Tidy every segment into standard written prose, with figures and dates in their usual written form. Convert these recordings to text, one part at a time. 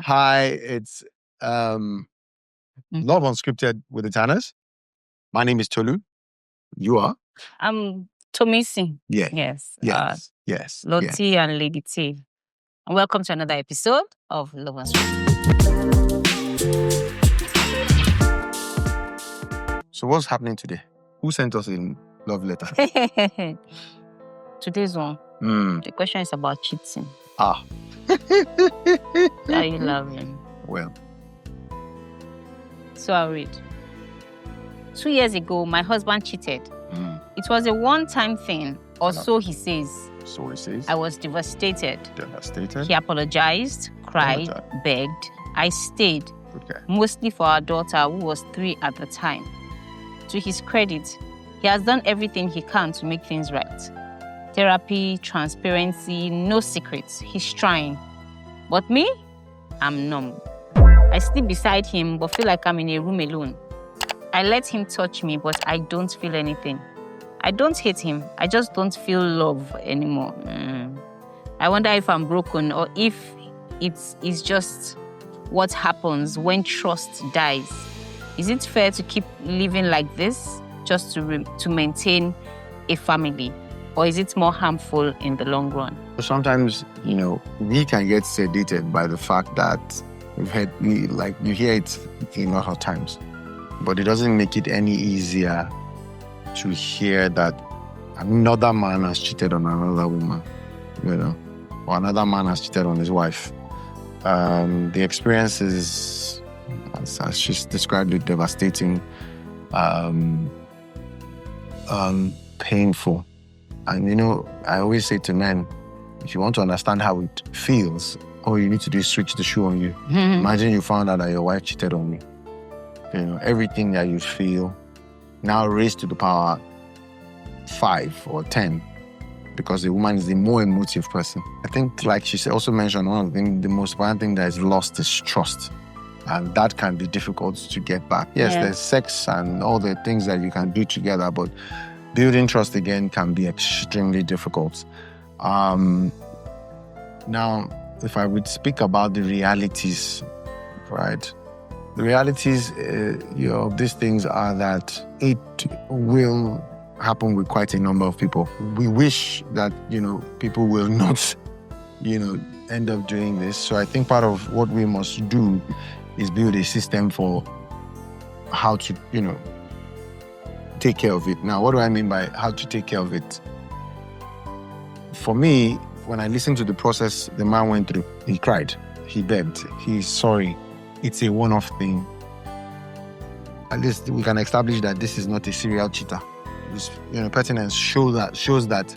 Hi, it's Love Unscripted with the Tanners. My name is Tolu. You are? I'm Tomisi. Yeah. Yes. Yes. Lottie and Lady T. And welcome to another episode of Love Unscripted. So what's happening today? Who sent us a love letter? Today's one. The question is about cheating. Ah. Are you loving? Well. So I'll read. 2 years ago, my husband cheated. It was a one-time thing, or so he says. So he says. I was devastated. Devastated? He apologized, cried, begged. I stayed. Okay. Mostly for our daughter, who was 3 at the time. To his credit, he has done everything he can to make things right. Therapy, transparency, no secrets. He's trying. But me, I'm numb. I sleep beside him, but feel like I'm in a room alone. I let him touch me, but I don't feel anything. I don't hate him. I just don't feel love anymore. I wonder if I'm broken or if it's just what happens when trust dies. Is it fair to keep living like this just to maintain a family? Or is it more harmful in the long run? Sometimes, we can get sedated by the fact that you hear it a lot of times. But it doesn't make it any easier to hear that another man has cheated on another woman, or another man has cheated on his wife. The experience is, as she's described it, devastating, painful. And, I always say to men, if you want to understand how it feels, all you need to do is switch the shoe on you. Imagine you found out that your wife cheated on you. Everything that you feel now raised to the power 5 or 10 because the woman is the more emotive person. I think, like she also mentioned, one of the most important thing that is lost is trust. And that can be difficult to get back. Yes, there's sex and all the things that you can do together, but building trust again can be extremely difficult. Now, if I would speak about the realities, right? The realities of these things are that it will happen with quite a number of people. We wish that, people will not, end up doing this. So I think part of what we must do is build a system for how to, take care of it. Now, what do I mean by how to take care of it? For me, when I listened to the process the man went through, he cried, he begged, he's sorry. It's a one-off thing. At least we can establish that this is not a serial cheater. This, pertinence shows that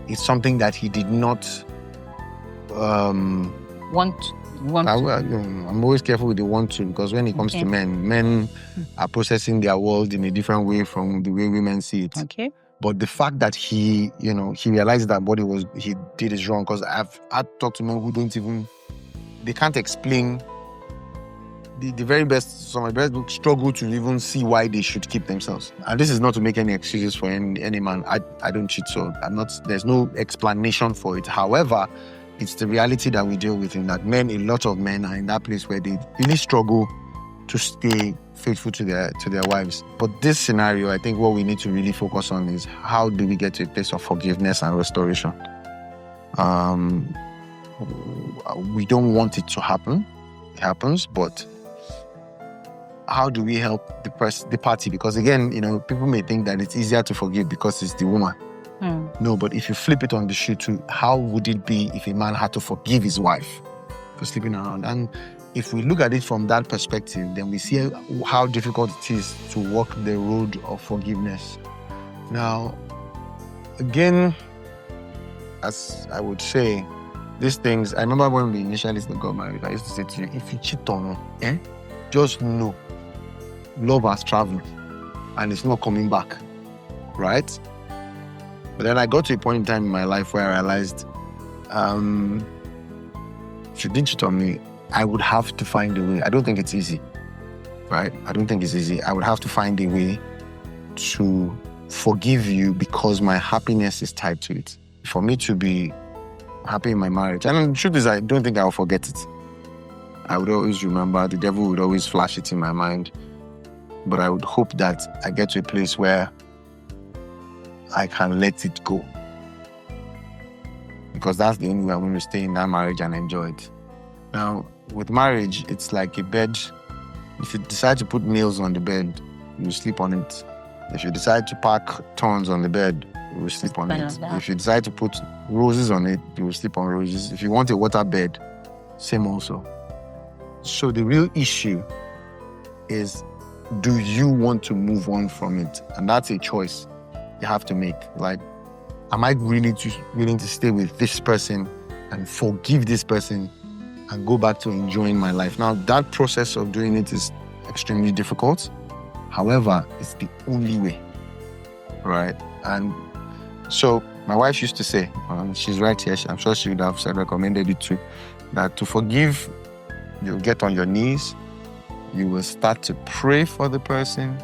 it's something that he did not want. I'm always careful with the want to, because when it comes to men are processing their world in a different way from the way women see it. Okay. But the fact that he realized that what he did is wrong, because I've talked to men who they can't explain. The very best, some of the best struggle to even see why they should keep themselves. And this is not to make any excuses for any man. I don't cheat, so there's no explanation for it. However, it's the reality that we deal with, in that a lot of men are in that place where they really struggle to stay faithful to their wives. But this scenario, I think what we need to really focus on is how do we get to a place of forgiveness and restoration. We don't want it to happen. It happens, but how do we help the party? Because again, people may think that it's easier to forgive because it's the woman. No, but if you flip it on the shoe too, how would it be if a man had to forgive his wife for sleeping around? And if we look at it from that perspective, then we see how difficult it is to walk the road of forgiveness. Now, again, as I would say, these things, I remember when we initially got married, I used to say to you, if you cheat on her, just know, love has traveled and it's not coming back, right? But then I got to a point in time in my life where I realized, if you didn't cheat on me, I would have to find a way. I don't think it's easy, right? I don't think it's easy. I would have to find a way to forgive you because my happiness is tied to it. For me to be happy in my marriage. And the truth is, I don't think I'll forget it. I would always remember. The devil would always flash it in my mind. But I would hope that I get to a place where I can let it go. Because that's the only way I'm going to stay in that marriage and enjoy it. Now, with marriage, it's like a bed. If you decide to put nails on the bed, you sleep on it. If you decide to pack thorns on the bed, you will sleep on it. If you decide to put roses on it, you will sleep on roses. If you want a water bed, same also. So the real issue is, do you want to move on from it? And that's a choice you have to make. Like, am I really willing to stay with this person and forgive this person and go back to enjoying my life? Now, that process of doing it is extremely difficult. However, it's the only way, right? And so my wife used to say, she's right here, I'm sure she would have recommended it too, that to forgive, you'll get on your knees, you will start to pray for the person,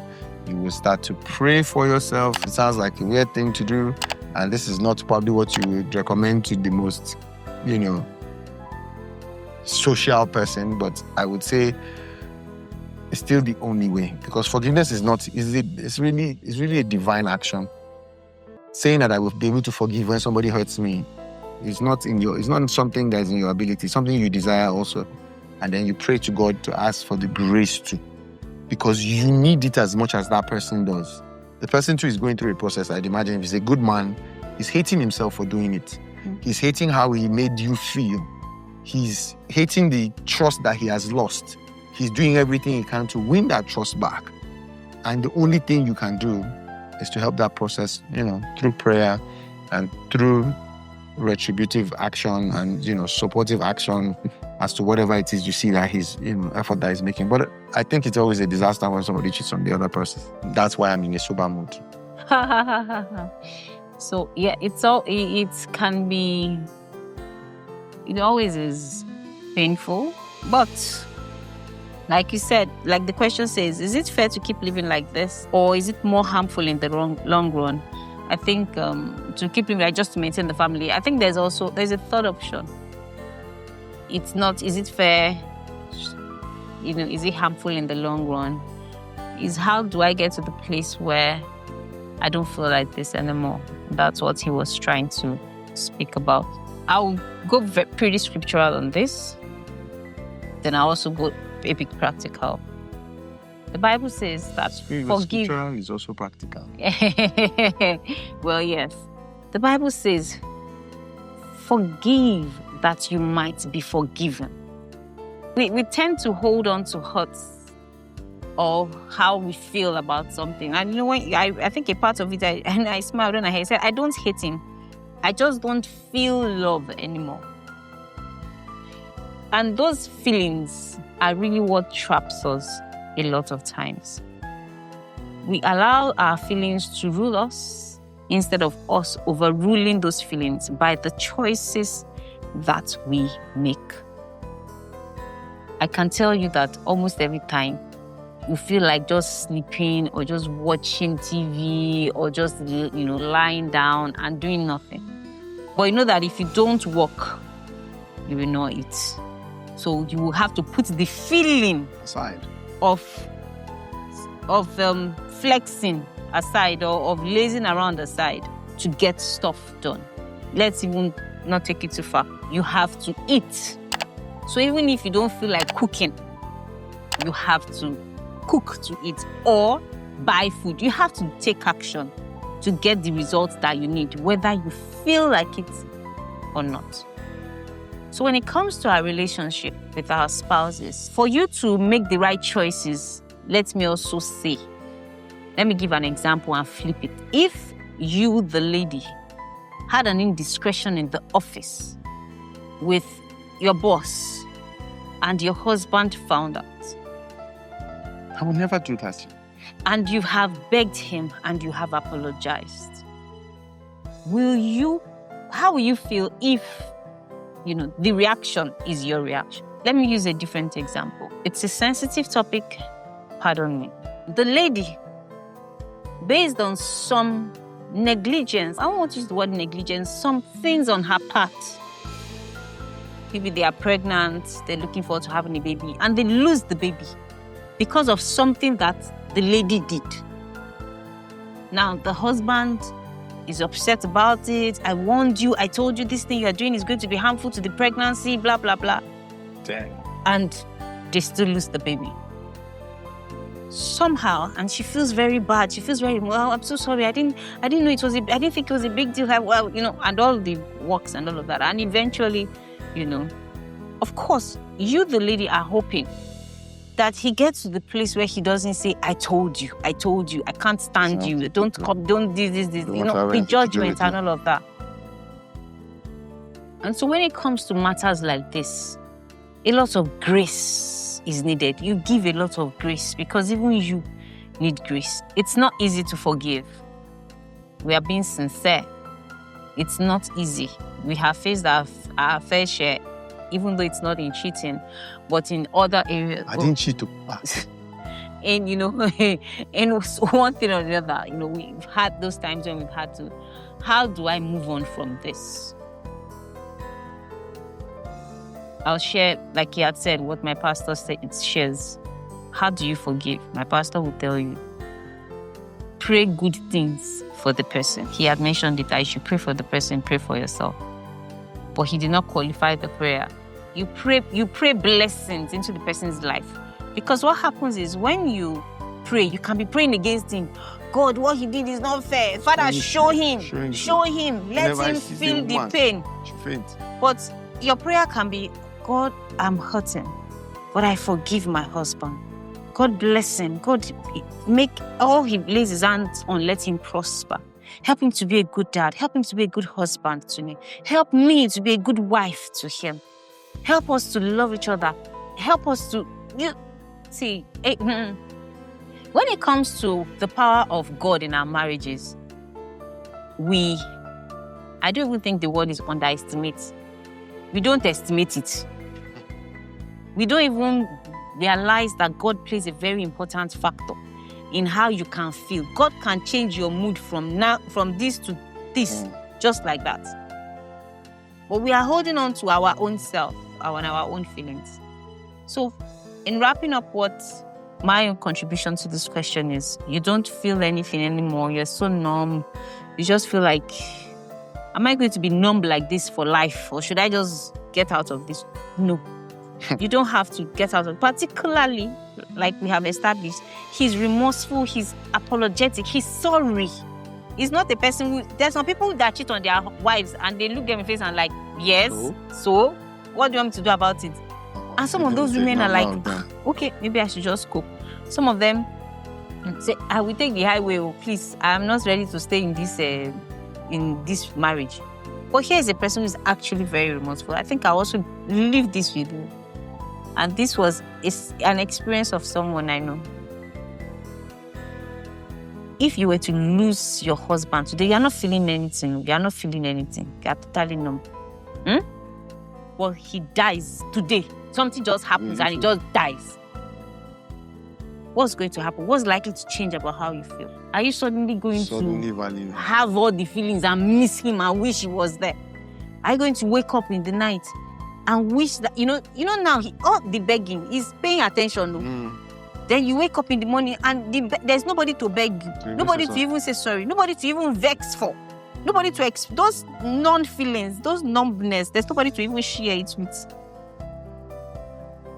you will start to pray for yourself. It sounds like a weird thing to do, and this is not probably what you would recommend to the most, social person, but I would say it's still the only way, because forgiveness is not easy. It's really a divine action. Saying that I will be able to forgive when somebody hurts me is not it's not something that's in your ability, it's something you desire also. And then you pray to God to ask for the grace to, because you need it as much as that person does. The person too is going through a process. I'd imagine if he's a good man, he's hating himself for doing it. He's hating how he made you feel. He's hating the trust that he has lost. He's doing everything he can to win that trust back. And the only thing you can do is to help that process, through prayer and through retributive action and, supportive action as to whatever it is you see that he's, effort that he's making. But I think it's always a disaster when somebody cheats on the other person. That's why I'm in a sober mood. So, yeah, it can be, it always is painful, but like you said, like the question says, is it fair to keep living like this, or is it more harmful in the long run? I think to keep living, like, just to maintain the family, I think there's a third option. It's not, is it fair? Is it harmful in the long run? Is how do I get to the place where I don't feel like this anymore? That's what he was trying to speak about. I'll go pretty scriptural on this. Then I'll also go a bit practical. The Bible says that forgive. Scriptural is also practical. Well, yes. The Bible says, forgive that you might be forgiven. We tend to hold on to hurts or how we feel about something. And when I think a part of it, I smiled when I said, I don't hate him. I just don't feel love anymore. And those feelings are really what traps us a lot of times. We allow our feelings to rule us instead of us overruling those feelings by the choices that we make. I can tell you that almost every time you feel like just sleeping or just watching TV or just, lying down and doing nothing. But you know that if you don't walk, you will not eat. So you will have to put the feeling aside of flexing aside or of lazing around aside to get stuff done. Let's even not take it too far. You have to eat. So even if you don't feel like cooking, you have to cook to eat or buy food. You have to take action to get the results that you need, whether you feel like it or not. So when it comes to our relationship with our spouses, for you to make the right choices, let me also say, let me give an example and flip it. If you, the lady, had an indiscretion in the office with your boss and your husband found out, I will never do that. And you have begged him and you have apologized, how will you feel if the reaction is your reaction? Let me use a different example. It's a sensitive topic, pardon me. The lady, based on some negligence, I won't use the word negligence, some things on her part, maybe they are pregnant, they're looking forward to having a baby, and they lose the baby because of something that the lady did. Now, the husband is upset about it. I warned you. I told you this thing you are doing is going to be harmful to the pregnancy, blah, blah, blah. Dang. And they still lose the baby. Somehow, and she feels very bad. She feels very, well, I'm so sorry. I didn't know it was I didn't think it was a big deal. Well, and all the works and all of that. And eventually, of course, you, the lady, are hoping that he gets to the place where he doesn't say, I told you, I can't stand you, don't come, don't do this, prejudgment and all of that. And so when it comes to matters like this, a lot of grace is needed. You give a lot of grace because even you need grace. It's not easy to forgive. We are being sincere. It's not easy. We have faced our fair share, even though it's not in cheating, but in other areas. I didn't cheat. And, and one thing or the other, we've had those times when we've had to, how do I move on from this? I'll share, like he had said, what my pastor shares. How do you forgive? My pastor will tell you, pray good things for the person. He had mentioned it, that you should pray for the person, pray for yourself. But he did not qualify the prayer. You pray blessings into the person's life. Because what happens is when you pray, you can be praying against him. God, what he did is not fair. Father, show him. Let him feel the pain. But your prayer can be, God, I'm hurting, but I forgive my husband. God bless him. God, make all he lays his hands on, let him prosper. Help him to be a good dad. Help him to be a good husband to me. Help me to be a good wife to him. Help us to love each other. Help us to... when it comes to the power of God in our marriages, I don't even think the word is underestimate. We don't estimate it. We don't even realize that God plays a very important factor in how you can feel. God can change your mood from this to this, just like that. But we are holding on to our own self, our own feelings. So, in wrapping up, what my own contribution to this question is, you don't feel anything anymore. You're so numb. You just feel like, am I going to be numb like this for life? Or should I just get out of this? No. You don't have to get out of it. Particularly, like we have established, he's remorseful, he's apologetic, he's sorry. He's not a person who... There's some people that cheat on their wives and they look them in the face and like, yes, so what do you want me to do about it? And some of those women are like, okay, maybe I should just cope. Some of them say, I will take the highway, please. I'm not ready to stay in this marriage. But here's a person who is actually very remorseful. I think I'll also leave this with you. And this was an experience of someone I know. If you were to lose your husband today, you're not feeling anything. You're not feeling anything. You're totally numb. Well, he dies today. Something just happens and he just dies. What's going to happen? What's likely to change about how you feel? Are you suddenly going to have all the feelings and miss him and wish he was there? Are you going to wake up in the night and wish that, now all the begging is paying attention. Then you wake up in the morning and there's nobody to beg you. Nobody to even say sorry. Nobody to even vex for. Nobody to those non-feelings, those numbness, there's nobody to even share it with.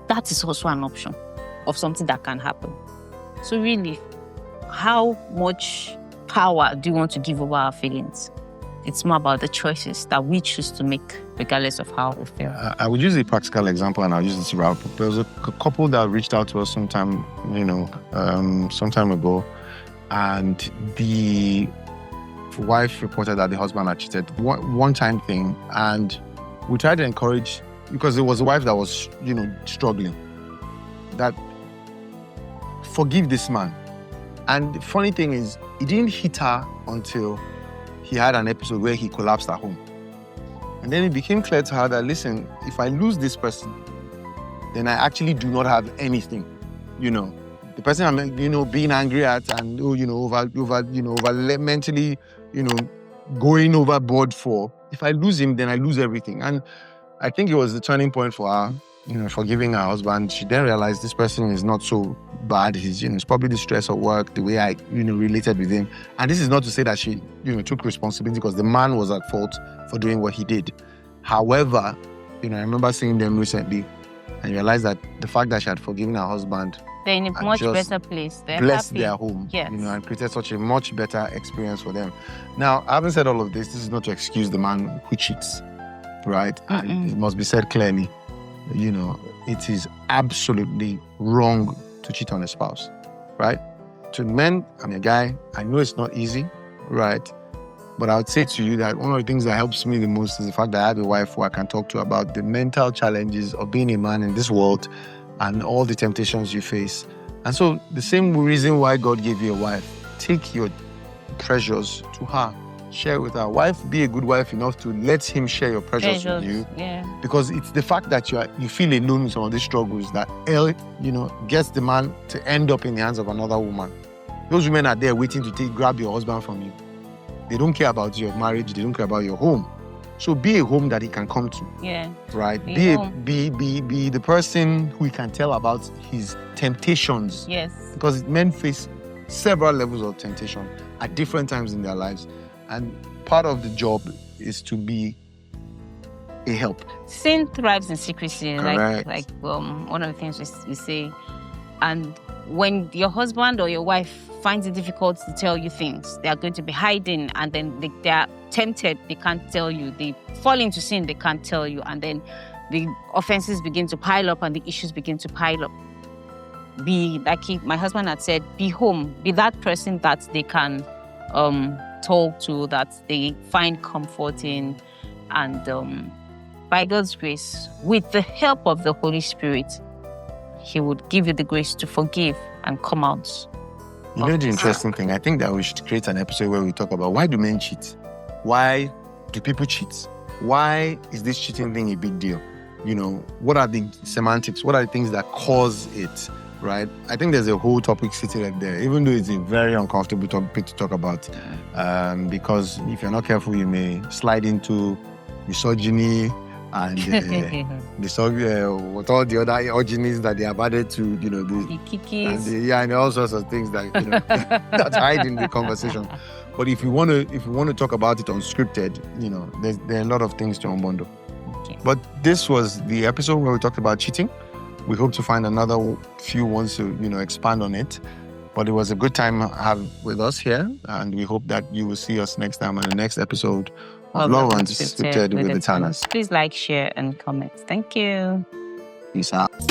That is also an option of something that can happen. So really, how much power do you want to give over our feelings? It's more about the choices that we choose to make, regardless of how we feel. I would use a practical example, and I'll use it to wrap up. There was a couple that reached out to us some time ago, and the wife reported that the husband had cheated. One-time thing, and we tried to encourage, because it was a wife that was, struggling, that forgive this man. And the funny thing is, it didn't hit her until he had an episode where he collapsed at home. And then it became clear to her that, listen, if I lose this person, then I actually do not have anything. The person I'm, being angry at and, mentally, going overboard for, if I lose him, then I lose everything. And I think it was the turning point for her, forgiving her husband. She then realized this person is not so bad. He's, it's probably the stress of work, the way I, related with him. And this is not to say that she, took responsibility, because the man was at fault for doing what he did. However, I remember seeing them recently and realized that the fact that she had forgiven her husband, they're in a much better place. They're blessed happy. their home, yes. And created such a much better experience for them. Now, having said all of this is not to excuse the man who cheats, right? And it must be said clearly, it is absolutely wrong to cheat on a spouse, right? To men, I'm a guy, I know it's not easy, right? But I would say to you that one of the things that helps me the most is the fact that I have a wife who I can talk to about the mental challenges of being a man in this world and all the temptations you face. And so the same reason why God gave you a wife, take your treasures to her, share with her. Wife, be a good wife enough to let him share your treasures with you. Yeah. Because it's the fact that you feel alone with some of these struggles that gets the man to end up in the hands of another woman. Those women are there waiting to grab your husband from you. They don't care about your marriage. They don't care about your home. So be a home that he can come to. Yeah. Right? Be the person who he can tell about his temptations. Yes. Because men face several levels of temptation at different times in their lives. And part of the job is to be a help. Sin thrives in secrecy. Correct. Like one of the things we say. And when your husband or your wife finds it difficult to tell you things, they are going to be hiding, and then they are tempted, they can't tell you. They fall into sin, they can't tell you, and then the offenses begin to pile up and the issues begin to pile up. Be like my husband had said, be home, be that person that they can talk to, that they find comfort in, and by God's grace, with the help of the Holy Spirit, He would give you the grace to forgive and come out. You know the interesting thing? I think that we should create an episode where we talk about why do men cheat? Why do people cheat? Why is this cheating thing a big deal? What are the semantics? What are the things that cause it, right? I think there's a whole topic sitting right there, even though it's a very uncomfortable topic to talk about. Because if you're not careful, you may slide into misogyny, and with all the other orgies that they have added to, the kikis, and all sorts of things that that hide in the conversation. But if you want to talk about it unscripted, there are a lot of things to unbundle. Okay. But this was the episode where we talked about cheating. We hope to find another few ones to expand on it. But it was a good time with us here, and we hope that you will see us next time on the next episode of Love Unscripted with the Tanners. Please like, share, and comment. Thank you. Peace out.